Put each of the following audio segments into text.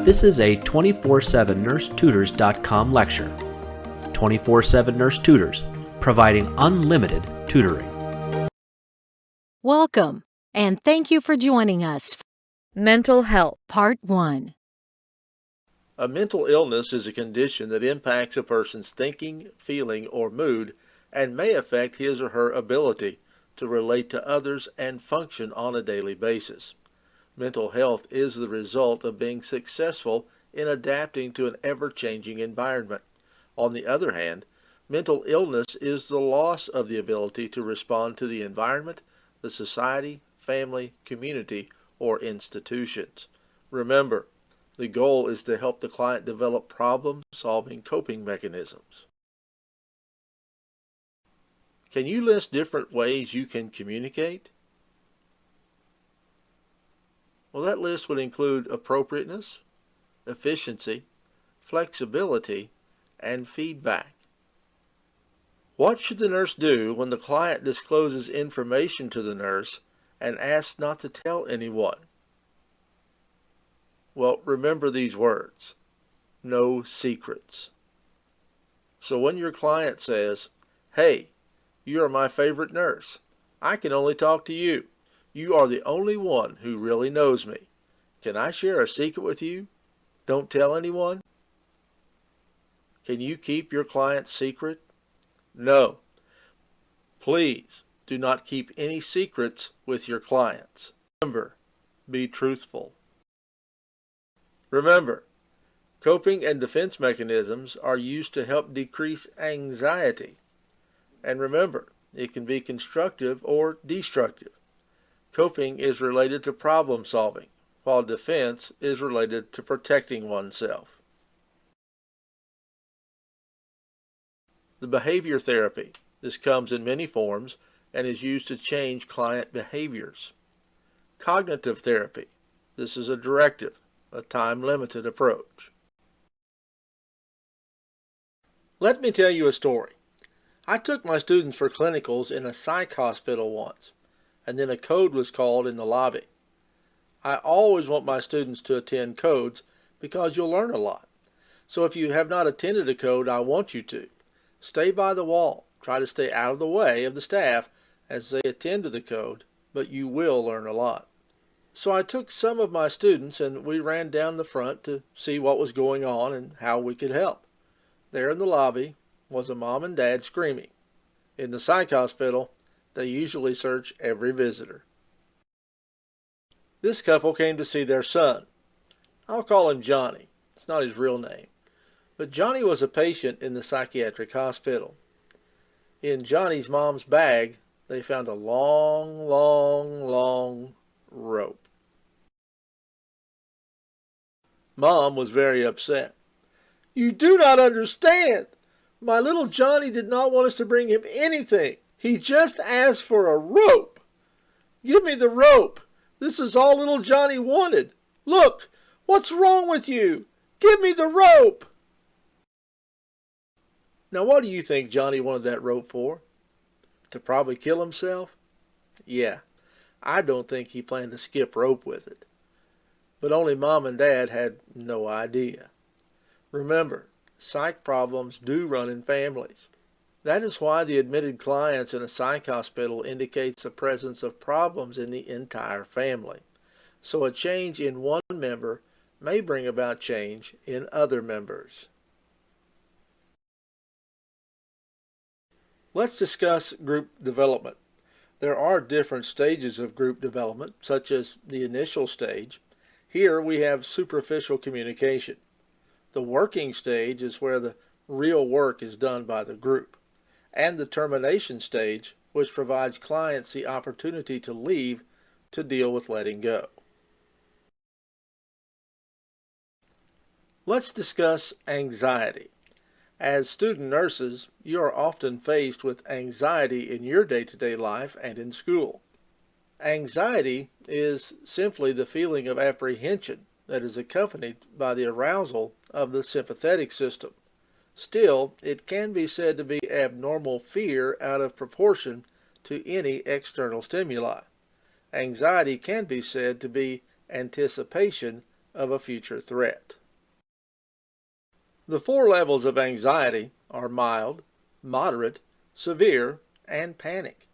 This is a 24/7nursetutors.com lecture. 24/7 Nurse Tutors, providing unlimited tutoring. Welcome, and thank you for joining us. Mental health. Part 1. A mental illness is a condition that impacts a person's thinking, feeling, or mood and may affect his or her ability to relate to others and function on a daily basis. Mental health is the result of being successful in adapting to an ever-changing environment. On the other hand, mental illness is the loss of the ability to respond to the environment, the society, family, community, or institutions. Remember, the goal is to help the client develop problem-solving coping mechanisms. Can you list different ways you can communicate? Well, that list would include appropriateness, efficiency, flexibility, and feedback. What should the nurse do when the client discloses information to the nurse and asks not to tell anyone? Well, remember these words: no secrets. So when your client says, "Hey, you are my favorite nurse. I can only talk to you. You are the only one who really knows me. Can I share a secret with you? Don't tell anyone." Can you keep your client's secret? No. Please do not keep any secrets with your clients. Remember, be truthful. Remember, coping and defense mechanisms are used to help decrease anxiety. And remember, it can be constructive or destructive. Coping is related to problem solving, while defense is related to protecting oneself. The behavior therapy. This comes in many forms and is used to change client behaviors. Cognitive therapy. This is a directive, a time-limited approach. Let me tell you a story. I took my students for clinicals in a psych hospital once, and then a code was called in the lobby. I always want my students to attend codes because you'll learn a lot. So if you have not attended a code, I want you to. Stay by the wall. Try to stay out of the way of the staff as they attend to the code, but you will learn a lot. So I took some of my students and we ran down the front to see what was going on and how we could help. There in the lobby was a mom and dad screaming. In the psych hospital, they usually search every visitor. This couple came to see their son. I'll call him Johnny. It's not his real name. But Johnny was a patient in the psychiatric hospital. In Johnny's mom's bag, they found a long rope. Mom was very upset. "You do not understand. My little Johnny did not want us to bring him anything. He just asked for a rope. Give me the rope. This is all little Johnny wanted. Look, what's wrong with you? Give me the rope." Now, what do you think Johnny wanted that rope for? To probably kill himself? Yeah, I don't think he planned to skip rope with it. But only Mom and Dad had no idea. Remember, psych problems do run in families. That is why the admitted clients in a psych hospital indicates the presence of problems in the entire family. So a change in one member may bring about change in other members. Let's discuss group development. There are different stages of group development, such as the initial stage. Here we have superficial communication. The working stage is where the real work is done by the group. And the termination stage, which provides clients the opportunity to leave to deal with letting go. Let's discuss anxiety. As student nurses, you are often faced with anxiety in your day-to-day life and in school. Anxiety is simply the feeling of apprehension that is accompanied by the arousal of the sympathetic system. Still, it can be said to be abnormal fear out of proportion to any external stimuli. Anxiety can be said to be anticipation of a future threat. The 4 levels of anxiety are mild, moderate, severe, and panic.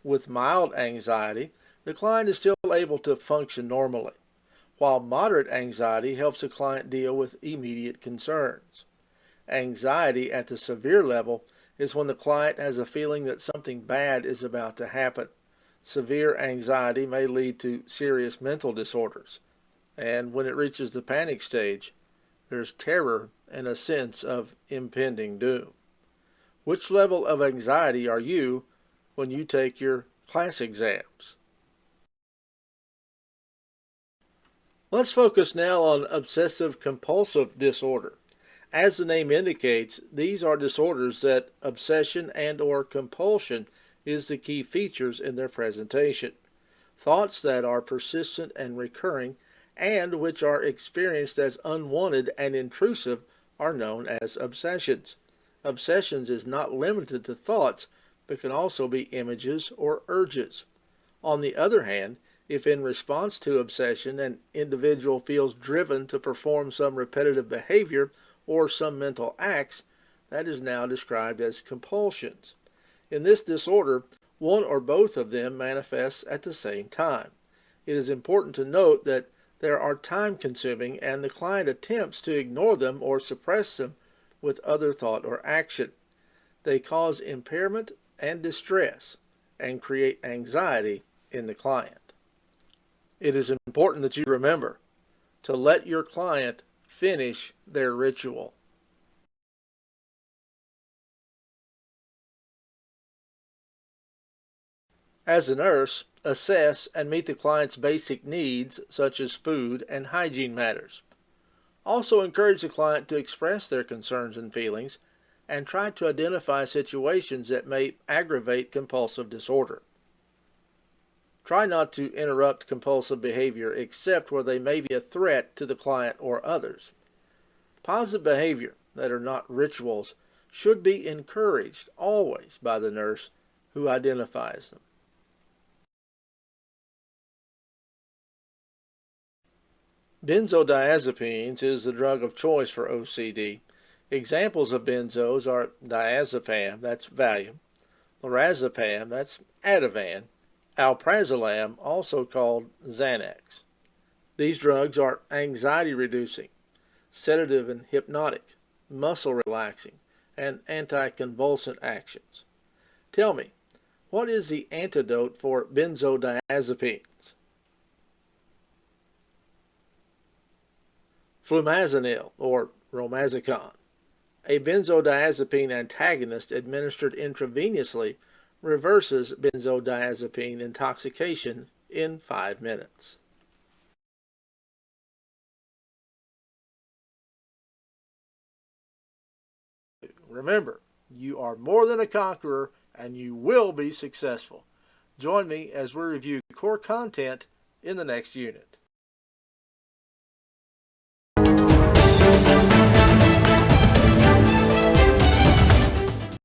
With mild anxiety, the client is still able to function normally, while moderate anxiety helps the client deal with immediate concerns. Anxiety at the severe level is when the client has a feeling that something bad is about to happen. Severe anxiety may lead to serious mental disorders, and when it reaches the panic stage, there's terror and a sense of impending doom. Which level of anxiety are you when you take your class exams? Let's focus now on obsessive-compulsive disorder. As the name indicates, these are disorders that obsession and/or compulsion is the key features in their presentation. Thoughts that are persistent and recurring and which are experienced as unwanted and intrusive are known as obsessions. Obsessions is not limited to thoughts, but can also be images or urges. On the other hand, if in response to obsession an individual feels driven to perform some repetitive behavior or some mental acts, that is now described as compulsions. In this disorder, one or both of them manifests at the same time. It is important to note that they are time-consuming and the client attempts to ignore them or suppress them with other thought or action. They cause impairment and distress and create anxiety in the client. It is important that you remember to let your client finish their ritual. As a nurse, assess and meet the client's basic needs such as food and hygiene matters. Also encourage the client to express their concerns and feelings and try to identify situations that may aggravate compulsive disorder. Try not to interrupt compulsive behavior except where they may be a threat to the client or others. Positive behavior that are not rituals should be encouraged always by the nurse who identifies them. Benzodiazepines is the drug of choice for OCD. Examples of benzos are diazepam, that's Valium, lorazepam, that's Ativan, alprazolam, also called Xanax. These drugs are anxiety-reducing, sedative and hypnotic, muscle relaxing, and anticonvulsant actions. Tell me, what is the antidote for benzodiazepines? Flumazenil, or Romazicon. A benzodiazepine antagonist administered intravenously reverses benzodiazepine intoxication in 5 minutes. Remember, you are more than a conqueror and you will be successful. Join me as we review core content in the next unit.